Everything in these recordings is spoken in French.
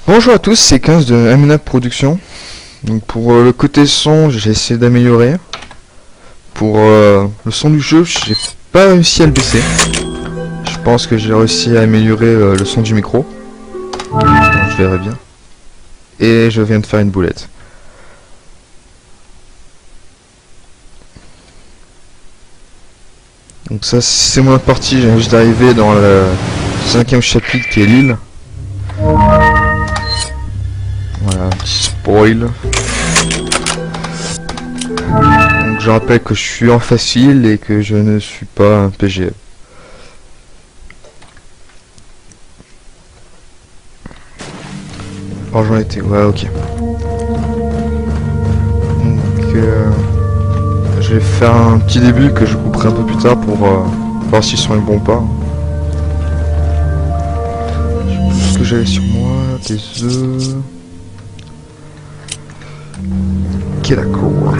Bonjour à tous, c'est 15 de Amina Production. Donc pour le côté son, j'ai essayé d'améliorer. Pour le son du jeu, j'ai pas réussi à le baisser. Je pense que j'ai réussi à améliorer le son du micro. Donc, je verrai bien. Et je viens de faire une boulette. Donc ça, c'est mon autre partie. J'ai juste d'arriver dans le 5e chapitre qui est l'île. Voilà, petit spoil. Donc je rappelle que je suis en facile et que je ne suis pas un PG. Oh, j'en étais, ouais, ok. Donc je vais faire un petit début que je couperai un peu plus tard pour voir si le son est bon ou pas. Ce que j'avais sur moi, des œufs. Ok, d'accord.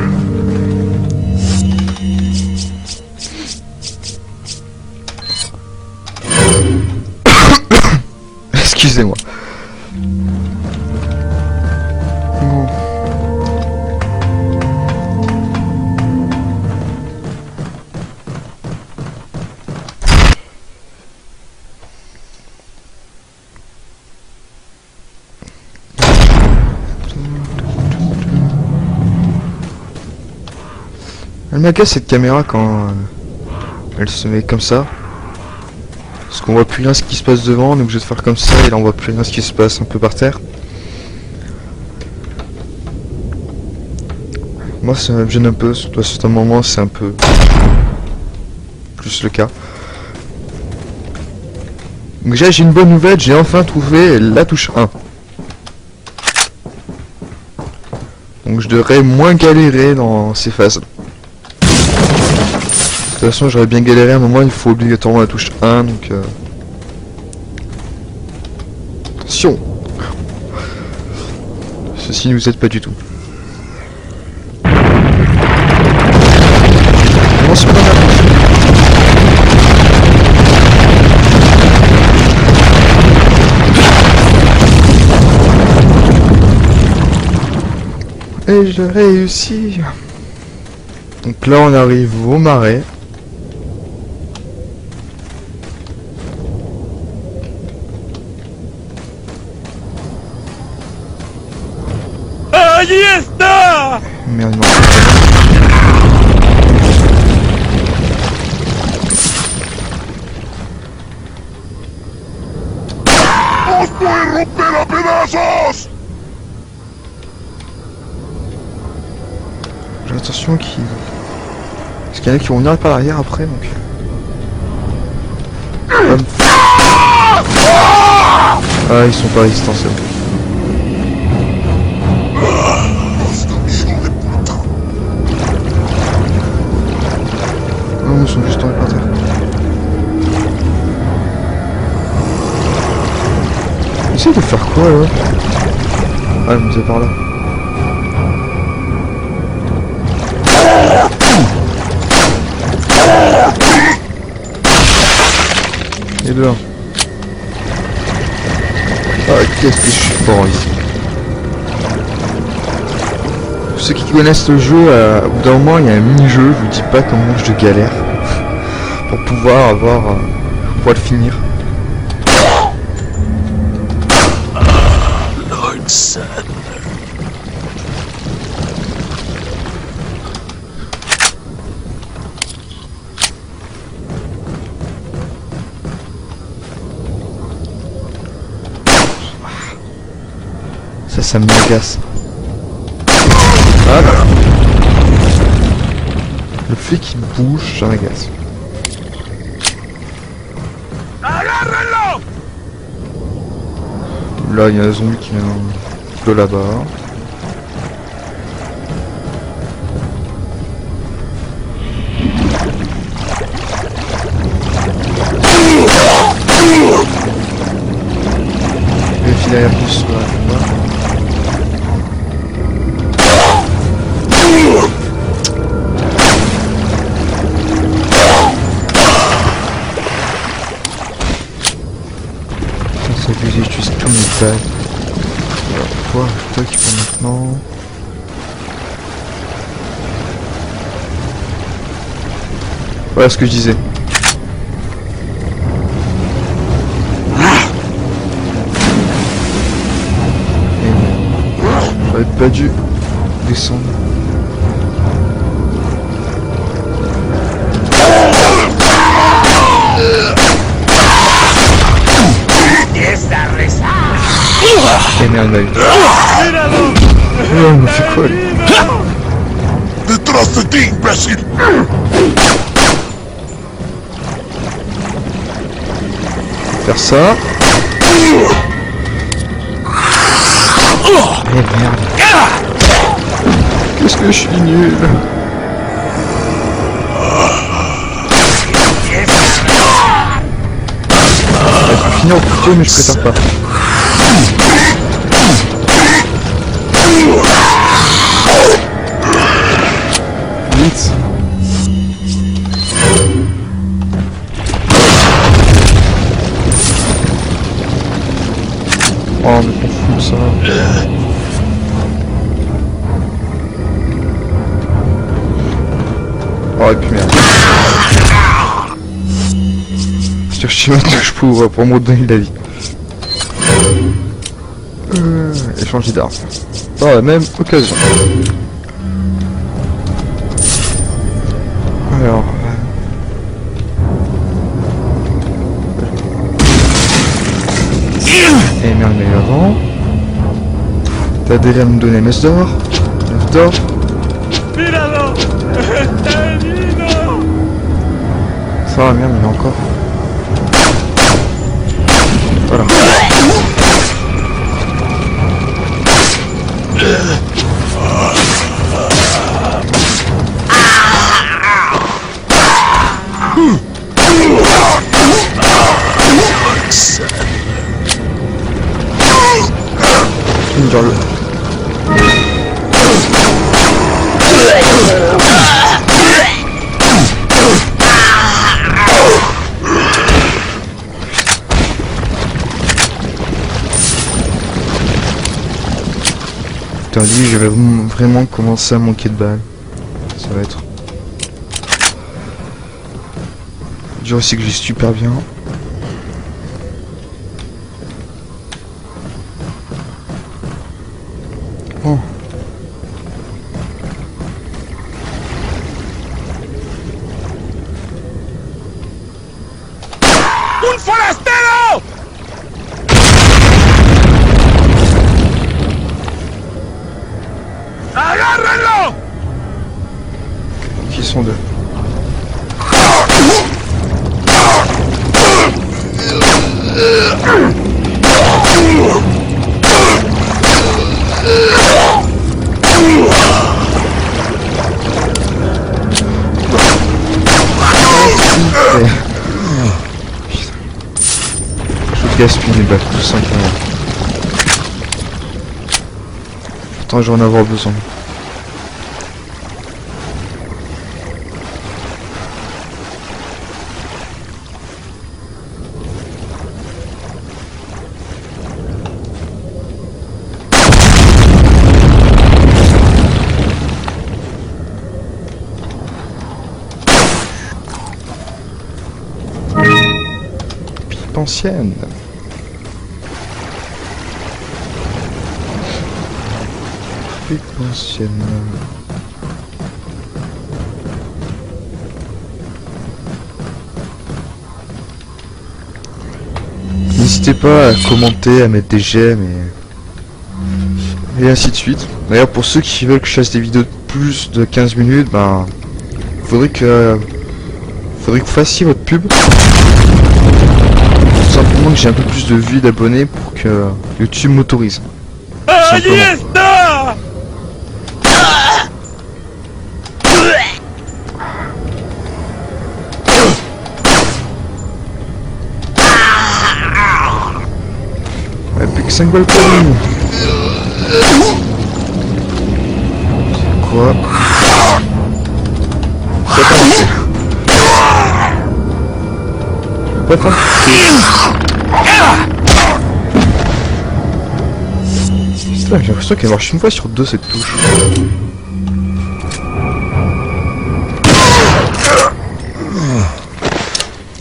Excusez-moi. Bon. Elle m'agace cette caméra quand elle se met comme ça. Parce qu'on voit plus rien ce qui se passe devant, on est obligé de faire comme ça et là on voit plus rien ce qui se passe un peu par terre. Moi ça me gêne un peu, surtout à certains moments c'est un peu plus le cas. Donc déjà j'ai une bonne nouvelle, j'ai enfin trouvé la touche 1. Donc je devrais moins galérer dans ces phases. De toute façon j'aurais bien galéré à un moment, il faut obligatoirement la touche 1 donc attention. Ceci ne vous aide pas du tout. Non, c'est pas grave. Et je réussis. Donc là on arrive au marais. ¡Allí está! Merde, non. ¡Os voy a romper a pedazos! J'ai l'attention qu'il... Parce qu'il y en a qui vont venir par l'arrière après donc... Ah ils sont pas résistants c'est bon. Non ils sont juste tombés par terre. Essaye de faire quoi là? Ah mais c'est par là. Et là. Ah qu'est-ce que je suis fort ici. Pour ceux qui connaissent le jeu, au bout d'un moment il y a un mini-jeu, je vous dis pas comment je galère pour pouvoir avoir pouvoir le finir. Lord Sadler. Ça m'agace. Ah là. Le fait qu'il bouge, ça m'agace. ¡Agárrenlo! Là, il y a un zombie qui vient de là-bas. Le fil derrière plus sur la combat. C'est abusé, j'utilise tous mes balles. Pouvoir toi qui prend maintenant. Voilà ce que je disais. J'aurais pas dû descendre. Et merde, mec. Oh, il m'a fait quoi lui? Detrás de ti, imbécile! Faire ça. Eh merde. Qu'est-ce que je suis nul. Je vais finir plus tôt mais je préfère pas. Vite. Oh mais on fout ça. Oh et puis merde. C'est-à-dire que je suis ma touche pour me redonner de la vie. Et changer d'arme. Dans la même occasion. Alors... Et merde, mais avant... T'as déjà me donner messe d'or. Messe d'or. Ça va, merde, mais encore. Voilà. Dans le... Putain, lui, je vais vraiment commencer à manquer de balles. Ça va être... Dur aussi que j'ai super bien. Oh. ¡Un forastero! ¡Agárrenlo! Qui sont deux? Je gaspille mes balles tout simplement. Pourtant je vais en avoir besoin. Ancienne. Ancienne. N'hésitez pas à commenter, à mettre des j'aime et ainsi de suite. D'ailleurs pour ceux qui veulent que je fasse des vidéos de plus de 15 minutes, ben faudrait que vous fassiez votre pub. Simplement que j'ai un peu plus de vues d'abonnés pour que YouTube m'autorise. Ouais, plus que 5 balles pour lui. Quoi? Pas tant. Putain, j'ai l'impression qu'elle marche une fois sur deux cette touche.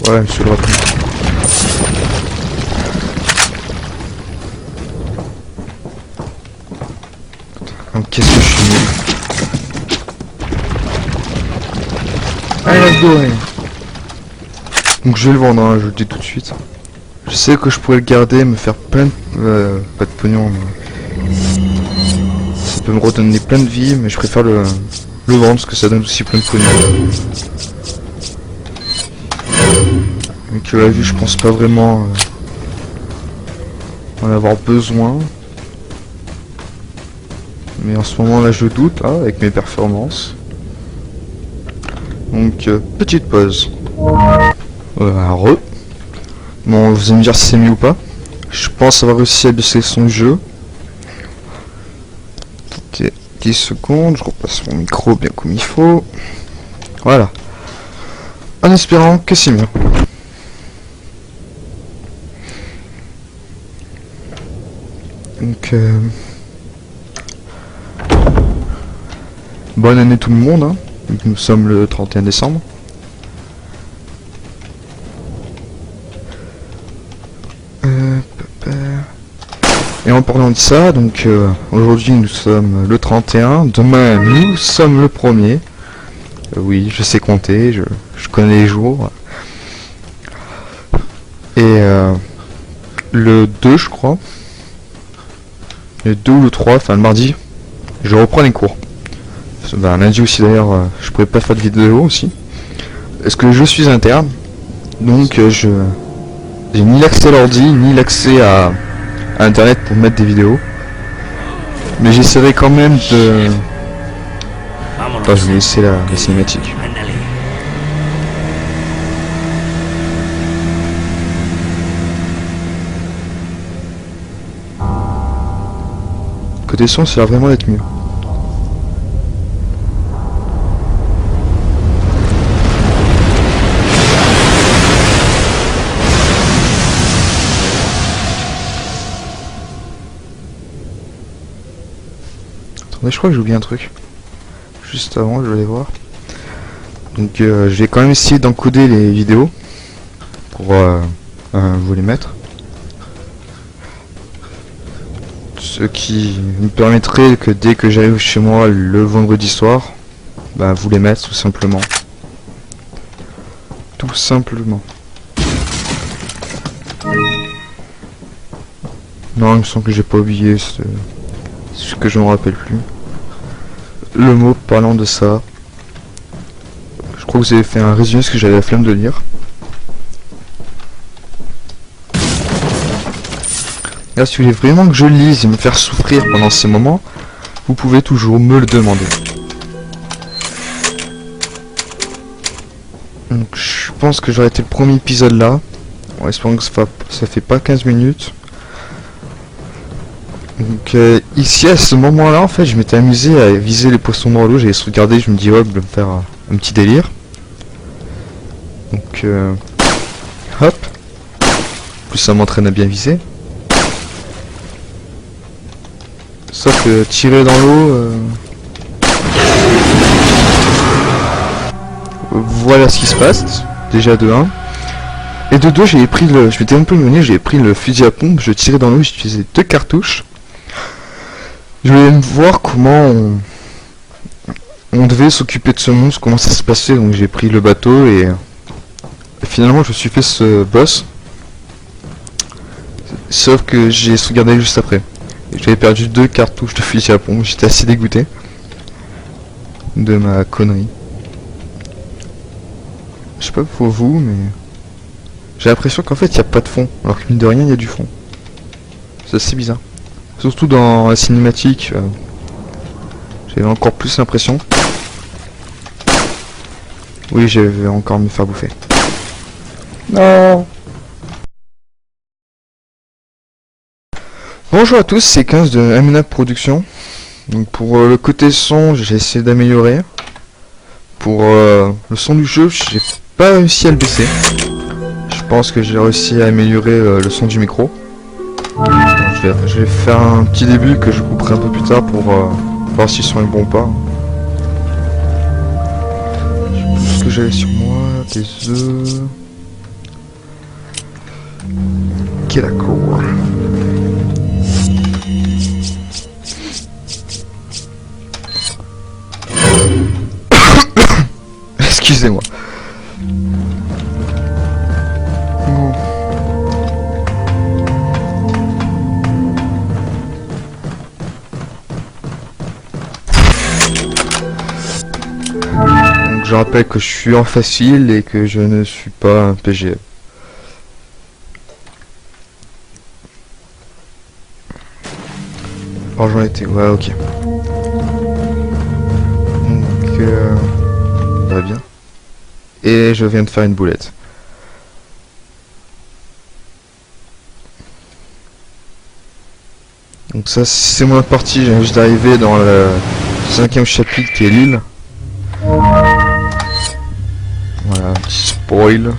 Ouais, monsieur le rappel. Qu'est-ce que je suis nul. Allez, let's go, allez. Donc je vais le vendre, hein, je le dis tout de suite. Je sais que je pourrais le garder, me faire plein de... pas de pognon, mais... ça peut me redonner plein de vie, mais je préfère le vendre parce que ça donne aussi plein de pognon. Mais que la vue, je pense pas vraiment en avoir besoin. Mais en ce moment là je doute là, avec mes performances. Donc petite pause. Re. Bon, vous allez me dire si c'est mieux ou pas. Je pense avoir réussi à baisser son jeu. Ok, 10 secondes, je repasse mon micro bien comme il faut. Voilà. En espérant que c'est mieux. Donc bonne année tout le monde, hein. Nous sommes le 31 décembre. Et en parlant de ça, donc aujourd'hui nous sommes le 31, demain nous sommes le 1er. Oui, je sais compter, je connais les jours. Et le 2 je crois. Le 2 ou le 3, enfin le mardi, je reprends les cours. Ben, lundi aussi d'ailleurs, je pourrais pas faire de vidéo aussi. Parce que je suis interne, donc j'ai ni l'accès à l'ordi, ni l'accès à internet pour mettre des vidéos. Mais j'essaierai quand même de... Attends, je vais laisser la cinématique. Côté son, ça a l'air vraiment d'être mieux. Attendez, je crois que j'ai oublié un truc. Juste avant, je vais aller voir. Donc je vais quand même essayer d'encoder les vidéos pour vous les mettre. Ce qui me permettrait que dès que j'arrive chez moi le vendredi soir, bah vous les mettre tout simplement. Tout simplement. Non, il me semble que j'ai pas oublié ce que je me rappelle plus. Le mot parlant de ça. Je crois que vous avez fait un résumé parce que j'avais la flemme de lire. Là, si vous voulez vraiment que je lise et me faire souffrir pendant ces moments, vous pouvez toujours me le demander. Donc je pense que j'aurais été le premier épisode là. En espérant que ça fait pas 15 minutes. Donc ici à ce moment là en fait je m'étais amusé à viser les poissons dans l'eau, j'allais se regarder, je me dis hop, je vais me faire un petit délire. Donc hop. Plus ça m'entraîne à bien viser. Sauf que tirer dans l'eau voilà ce qui se passe. Déjà de 1. Et de 2 j'avais pris je m'étais un peu éloigné, j'ai pris le fusil à pompe, je tirais dans l'eau, j'utilisais 2 cartouches. Je voulais voir comment on devait s'occuper de ce monstre, comment ça se passait, donc j'ai pris le bateau et finalement je me suis fait ce boss. Sauf que j'ai sauvegardé juste après. J'avais perdu 2 cartouches de fusil à pompe, j'étais assez dégoûté de ma connerie. Je sais pas pour vous, mais j'ai l'impression qu'en fait il n'y a pas de fond, alors que mine de rien il y a du fond. C'est assez bizarre. Surtout dans la cinématique, j'avais encore plus l'impression. Oui, je vais encore me faire bouffer. Non. Bonjour à tous, c'est 15 de Amina Production. Donc pour le côté son, j'ai essayé d'améliorer. Pour le son du jeu, j'ai pas réussi à le baisser. Je pense que j'ai réussi à améliorer le son du micro. Je vais faire un petit début que je couperai un peu plus tard pour voir s'ils sont bons ou pas. Ce que j'avais sur moi, des œufs. Ok, d'accord. Excusez-moi. Bon. Donc je rappelle que je suis en facile et que je ne suis pas un PGM. Alors j'en étais, ouais, ok. Donc va bien. Et je viens de faire une boulette. Donc ça c'est mon partie, j'ai juste d'arriver dans le 5e chapitre qui est l'île. Voilà, petit spoil.